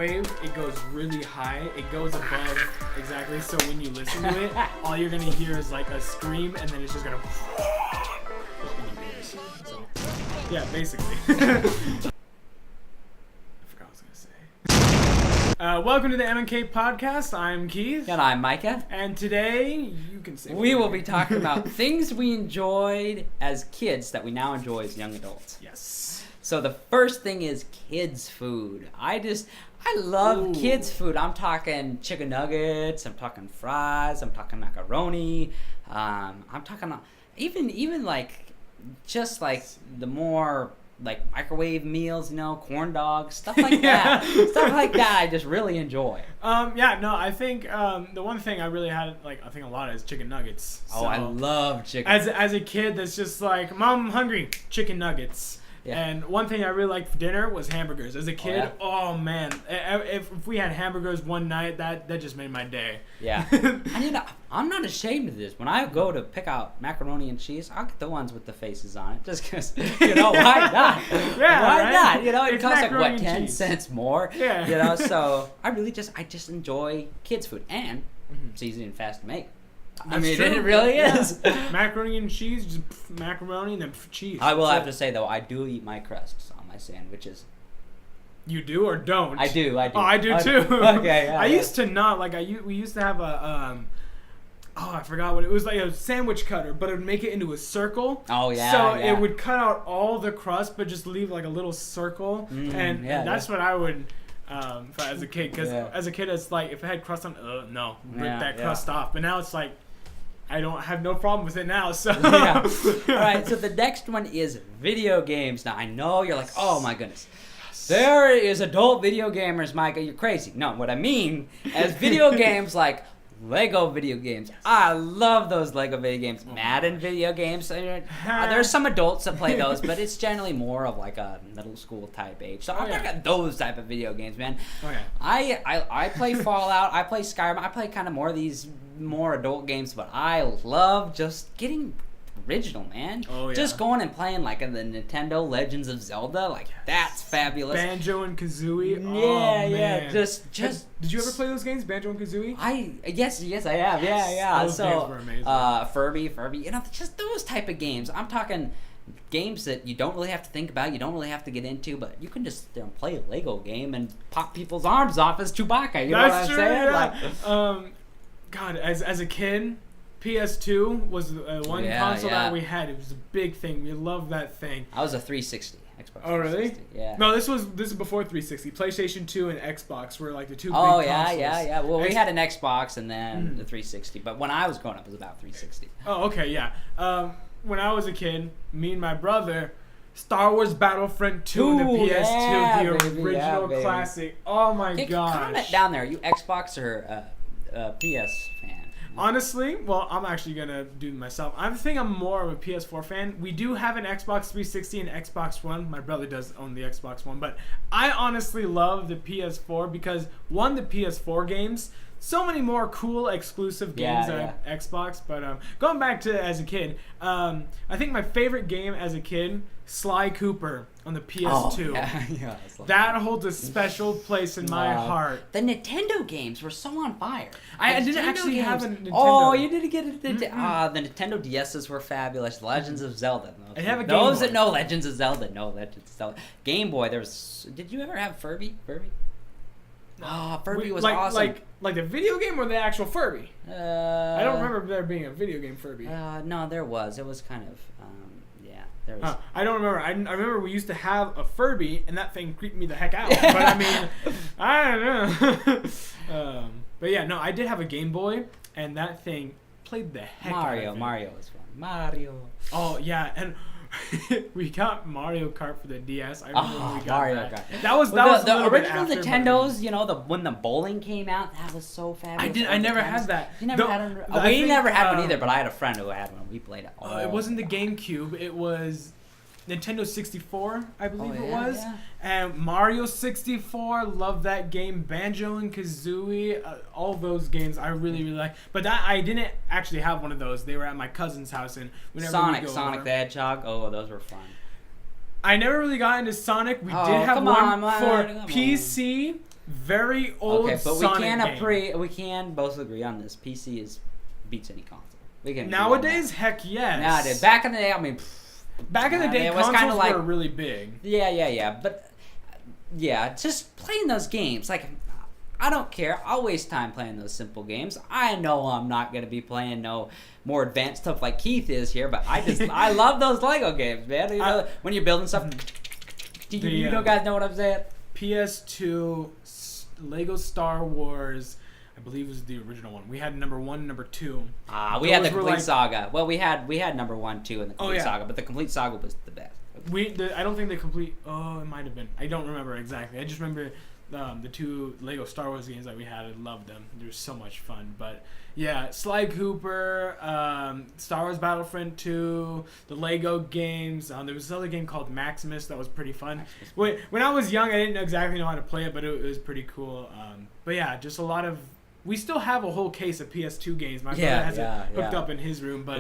wave, it goes really high. It goes above exactly. So when you listen to it, all you're gonna hear is like a scream, and then it's just gonna. So, yeah, basically. I forgot what I was gonna say. Welcome to the M&K podcast. I'm Keith. And I'm Micah. And today, you can say. We will be talking about things we enjoyed as kids that we now enjoy as young adults. Yes. So the first thing is kids' food. I love kids' food. I'm talking chicken nuggets. I'm talking fries. I'm talking macaroni. I'm talking even like just like the more like microwave meals, corn dogs, stuff like that. Stuff like that I just really enjoy. I think the one thing I really had, I think a lot is chicken nuggets. So, I love chicken. As a kid, that's just like, Mom, I'm hungry. Chicken nuggets. Yeah. And one thing I really liked for dinner was hamburgers. As a kid, oh man, if we had hamburgers one night, that just made my day. Yeah. I'm not ashamed of this. When I go to pick out macaroni and cheese, I'll get the ones with the faces on it. Just because, why not? Why not? It costs like, 10 cents more? Yeah. So I just enjoy kids' food. And it's easy and fast to make. It really is. Macaroni and cheese, just macaroni and then cheese. I will have to say, though, I do eat my crusts on my sandwiches. You do or don't? I do. Oh, I do too. Okay. Yeah, I used to not. We used to have a, I forgot what it was, like a sandwich cutter, but it would make it into a circle. Oh, yeah. So it would cut out all the crust, but just leave like a little circle. And that's what I would... as a kid, because as a kid, it's like if it had crust on, rip that crust off. But now it's like I don't have no problem with it now. So All right. So the next one is video games. Now I know you're like, oh my goodness, there is adult video gamers, Micah. You're crazy. No, what I mean as video games like Lego video games. I love those Lego video games. Madden video games. There's some adults that play those, but it's generally more of like a middle school type age. So I'm talking about those type of video games, man. I play Fallout. I play Skyrim. I play kind of more of these more adult games, but I love just getting original, man. Just going and playing like the Nintendo Legends of Zelda, that's fabulous. Banjo and Kazooie. Yeah. Just. Did you ever play those games, Banjo and Kazooie? Yes, I have. Yeah. Those games were amazing. Furby. Just those type of games. I'm talking games that you don't really have to think about, you don't really have to get into, but you can just play a Lego game and pop people's arms off as Chewbacca. You know what I'm saying? Yeah. God, as a kid, PS2 was one console that we had. It was a big thing. We loved that thing. I was a 360. Xbox. Oh, really? 360. Yeah. No, this is before 360. PlayStation 2 and Xbox were like the two big consoles. Yeah. Well, we had an Xbox and then the 360, but when I was growing up, it was about 360. Oh, okay, yeah. When I was a kid, me and my brother, Star Wars Battlefront 2 and the PS2, the original classic. Oh my gosh. Comment down there. Are you Xbox or PS fan? Honestly, well, I'm actually going to do it myself. I think I'm more of a PS4 fan. We do have an Xbox 360 and Xbox One. My brother does own the Xbox One. But I honestly love the PS4 because, one, the PS4 games, so many more cool exclusive games on Xbox. But going back to as a kid, I think my favorite game as a kid, Sly Cooper on the PS2. That holds a special place in my heart. The Nintendo games were so on fire. I didn't actually have a Nintendo. Oh, you didn't get it? The Nintendo DS's were fabulous. Legends of Zelda. I have a Game Those Boy. that know Legends of Zelda know Legends of Zelda. Game Boy, did you ever have Furby? Oh, Furby was awesome. Like the video game or the actual Furby? I don't remember there being a video game Furby. No, there was. It was kind of, there was. I don't remember. I remember we used to have a Furby, and that thing creeped me the heck out. But I mean, I don't know. But yeah, no, I did have a Game Boy, and that thing played the heck out of it. Mario was fun. Mario. Oh, yeah, and... we got Mario Kart for the DS. I remember when we got Mario that. Kart. That was the original Nintendos. When the bowling came out, that was so fabulous. I never had that. You never had one. We never had one either. But I had a friend who had one. We played it. It wasn't the GameCube. It was Nintendo 64, I believe it was. Yeah. And Mario 64, love that game. Banjo and Kazooie, all those games I really like. But I didn't actually have one of those. They were at my cousin's house, and whenever Sonic the Hedgehog. Oh, those were fun. I never really got into Sonic. We did have one for PC. very old. Okay, but Sonic game. we can both agree on this. PC beats any console. We can Nowadays, heck yes. Nowadays, back in the day, I mean, back in the day, it was kind of consoles like were really big. Yeah, but yeah, just playing those games. Like, I don't care. I'll waste time playing those simple games. I know I'm not gonna be playing no more advanced stuff like Keith is here, but I love those Lego games, man. You know, when you're building stuff. You guys know what I'm saying? PS2 Lego Star Wars. I believe it was the original one. We had number 1, number 2. We had the Complete Saga. Well, we had number 1, 2, and the Complete Saga, but the Complete Saga was the best. I don't think the Complete. Oh, it might have been. I don't remember exactly. I just remember the 2 Lego Star Wars games that we had. I loved them. They were so much fun. But yeah, Sly Cooper, Star Wars Battlefront 2, the Lego games. There was another game called Maximus that was pretty fun. When I was young, I didn't exactly know how to play it, but it was pretty cool. But yeah, just a lot of. We still have a whole case of PS2 games. My brother has it hooked up in his room. But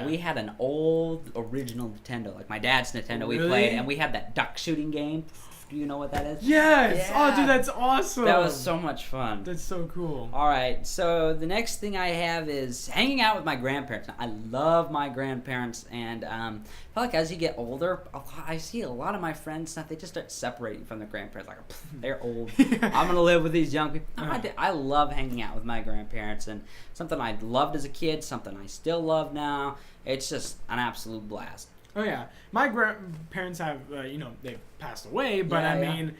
we had an old original Nintendo, like my dad's Nintendo. We played, and we had that duck shooting game. Do you know what that is? Yes. Yeah. Oh, dude, that's awesome. That was so much fun. That's so cool. All right, so the next thing I have is hanging out with my grandparents. Now, I love my grandparents, and I feel like as you get older, I see a lot of my friends that they just start separating from their grandparents. Like, they're old. I'm gonna live with these young people. I love hanging out with my grandparents, and something I loved as a kid, something I still love now. It's just an absolute blast. Oh yeah, my grandparents have, they've passed away, but I mean,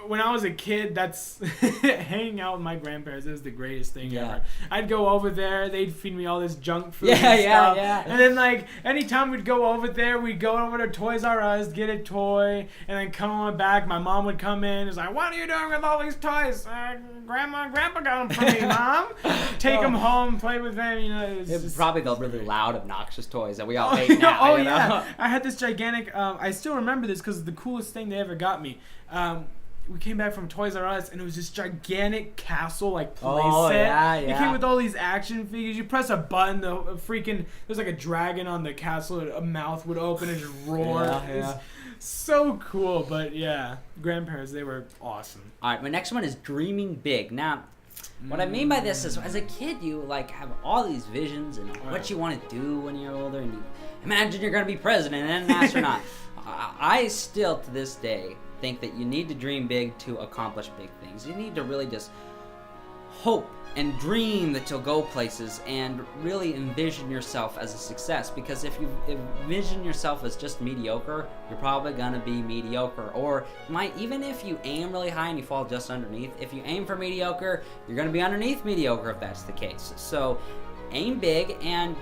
when I was a kid, that's hanging out with my grandparents is the greatest thing ever. I'd go over there, they'd feed me all this junk food and stuff. And then like anytime we'd go over there, we'd go over to Toys R Us, get a toy, and then come on back. My mom would come in, it's like, "What are you doing with all these toys? Grandma and Grandpa got them for me, Mom." Take them home, play with them. It's probably the really loud, obnoxious toys that we all hate now. Yeah, I had this gigantic. I still remember this because the coolest thing they ever got me. We came back from Toys R Us, and it was this gigantic castle, like, play set. It came with all these action figures. You press a button, there's like a dragon on the castle, a mouth would open and just roar. It's so cool, but yeah, grandparents, they were awesome. All right, my next one is dreaming big. Now, what I mean by this is, as a kid, you, like, have all these visions and what you want to do when you're older, and you imagine you're going to be president and an astronaut. I still, to this day, think that you need to dream big to accomplish big things. You need to really just hope and dream that you'll go places and really envision yourself as a success, because if you envision yourself as just mediocre, you're probably gonna be mediocre. Or even if you aim really high and you fall just underneath, if you aim for mediocre, you're gonna be underneath mediocre if that's the case. So aim big, and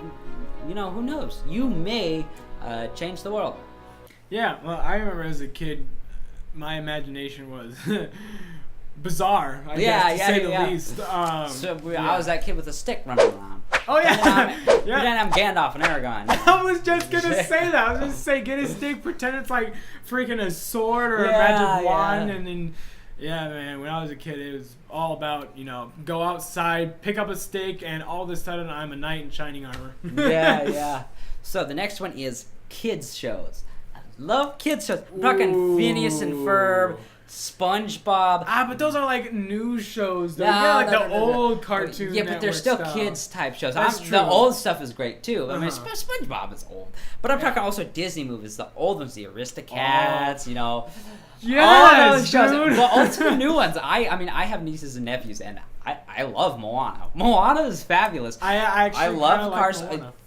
who knows, you may change the world. Yeah, well, I remember as a kid, my imagination was bizarre, I guess, to say the least. I was that kid with a stick running around. Oh, yeah. Pretend I'm Gandalf and Aragorn. I was just going to say that. I was going to say, get a stick, pretend it's like freaking a sword or a magic wand, and then... Yeah, man, when I was a kid, it was all about, go outside, pick up a stick, and all of a sudden I'm a knight in shining armor. So the next one is kids shows. I love kids shows. I'm talking Phineas and Ferb, SpongeBob. But those are like news shows, though. The old cartoon. Yeah, but they're still kids type shows. That's true. The old stuff is great too. I mean, SpongeBob is old, but I'm talking also Disney movies. The old ones, the Aristocats. Yes, all those shows. dude. Well, also the new ones. I have nieces and nephews, and I love Moana. Moana is fabulous. I love Cars.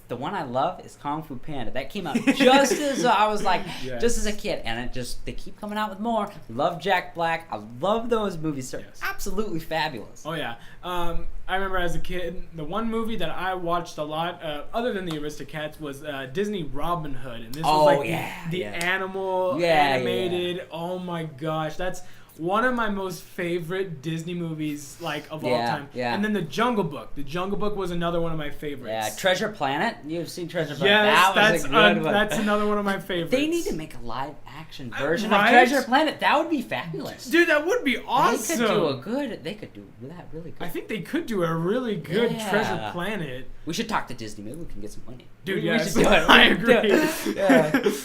The one I love is Kung Fu Panda. That came out just as I was like, just as a kid, and they keep coming out with more. Love Jack Black. I love those movies. They're absolutely fabulous. Oh yeah. I remember as a kid, the one movie that I watched a lot, other than the Aristocats, was Disney Robin Hood, and this was like the animal animated. Yeah. Oh my gosh, that's one of my most favorite Disney movies, of all time. Yeah. And then The Jungle Book. The Jungle Book was another one of my favorites. Yeah, Treasure Planet. You've seen Treasure Planet. Yes, that was a good one. That's another one of my favorites. They need to make a live-action version of Treasure Planet. That would be fabulous. Dude, that would be awesome. They could do that really good. I think they could do a really good Treasure Planet. We should talk to Disney. Maybe we can get some money. Dude, we should do it. I agree.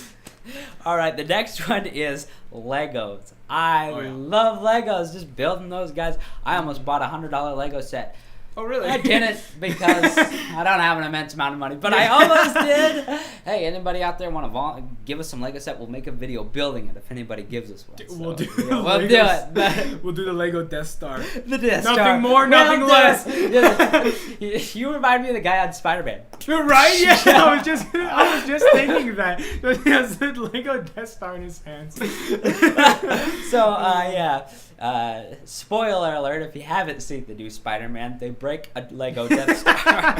All right, the next one is Legos. I love Legos. Just building those guys. I almost bought a $100 Lego set. Oh, really? I didn't because I don't have an immense amount of money, but I almost did. Hey, anybody out there want to give us some Lego set? We'll make a video building it if anybody gives us one. We'll do we'll do it. We'll do the Lego Death Star. The Death Star. Nothing more, nothing less. You remind me of the guy on Spider-Man. Right? Yeah, I was just thinking that. He has the Lego Death Star in his hands. So, yeah. Spoiler alert, if you haven't seen the new Spider-Man, they break a Lego Death Star.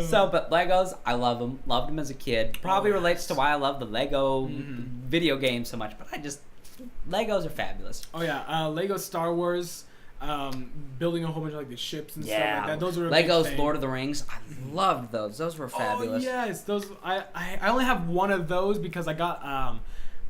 So, but Legos, I love them. Loved them as a kid. Probably relates to why I love the Lego video game so much, but Legos are fabulous. Oh, yeah. Lego Star Wars, building a whole bunch of like the ships and stuff like that. Those were Legos Lord of the Rings. I loved those. Those were fabulous. Oh, yes. Those, I only have one of those because I got,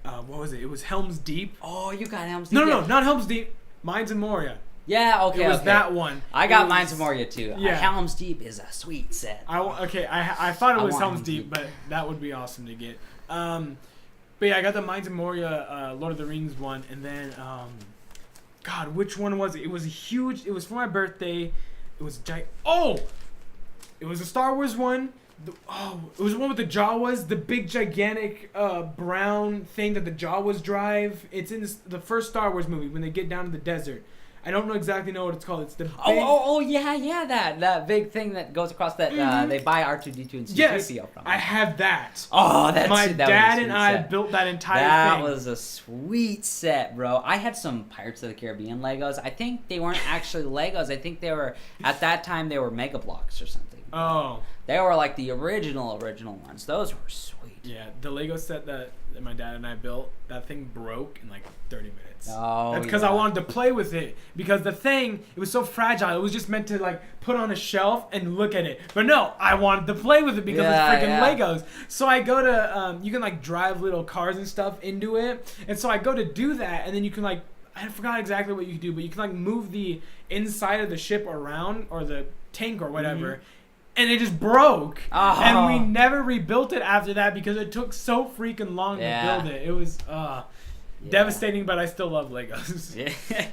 what was it? It was Helm's Deep. Oh, you got Helm's Deep? No, not Helm's Deep. Mines and Moria. Yeah, okay. It was that one. I got Mines and Moria too. Yeah. Helm's Deep is a sweet set. I thought it was Helm's Deep, but that would be awesome to get. But yeah, I got the Mines and Moria Lord of the Rings one, and then God, which one was it? It was a huge. It was for my birthday. It was it was a Star Wars one. It was the one with the Jawas, the big gigantic brown thing that the Jawas drive. It's in the first Star Wars movie when they get down to the desert. I don't exactly know what it's called. It's the big... yeah, that big thing that goes across that they buy R2D2 and C-3PO from. I have that. Oh, my dad and I built that entire thing. That was a sweet set, bro. I had some Pirates of the Caribbean Legos. I think they weren't actually Legos. I think they were, at that time, they were Mega Bloks or something. Oh. They were like the original ones. Those were sweet. Yeah, the Lego set that my dad and I built, that thing broke in like 30 minutes. Oh, that's because I wanted to play with it. Because the thing, it was so fragile. It was just meant to like put on a shelf and look at it. But no, I wanted to play with it because it's freaking Legos. So I go to, you can like drive little cars and stuff into it. And so I go to do that, and then you can like, I forgot exactly what you can do, but you can like move the inside of the ship around, or the tank or whatever. And it just broke. Oh. And we never rebuilt it after that because it took so freaking long to build it. It was devastating, but I still love Legos. Yeah.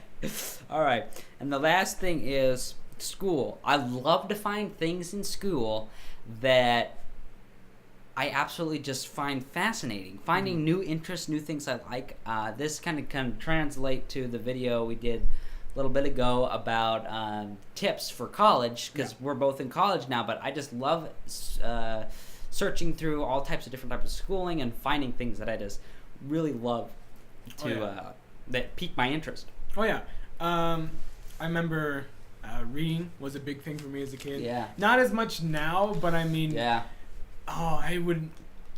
All right. And the last thing is school. I love to find things in school that I absolutely just find fascinating. Finding new interests, new things I like. This kind of can translate to the video we did a little bit ago about tips for college, because we're both in college now, but I just love searching through all types of different types of schooling and finding things that I just really love to that pique my interest. Oh yeah. I remember reading was a big thing for me as a kid. Yeah. Not as much now, but I mean, I would,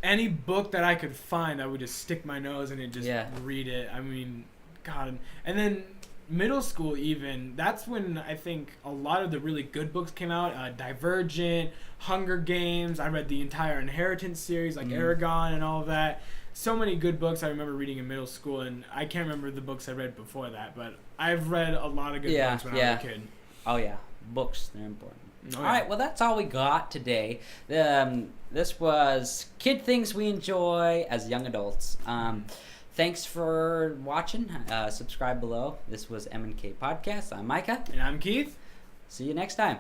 any book that I could find, I would just stick my nose in and just read it. I mean, God. And then middle school, even, that's when I think a lot of the really good books came out. Divergent, Hunger Games. I read the entire Inheritance series, like Aragon and all of that. So many good books I remember reading in middle school, and I can't remember the books I read before that, but I've read a lot of good books when I was a kid. Oh yeah, books, they're important. All right, well, that's all we got today. This was Kid Things We Enjoy as Young Adults. Thanks for watching. Subscribe below. This was M&K Podcast. I'm Micah. And I'm Keith. See you next time.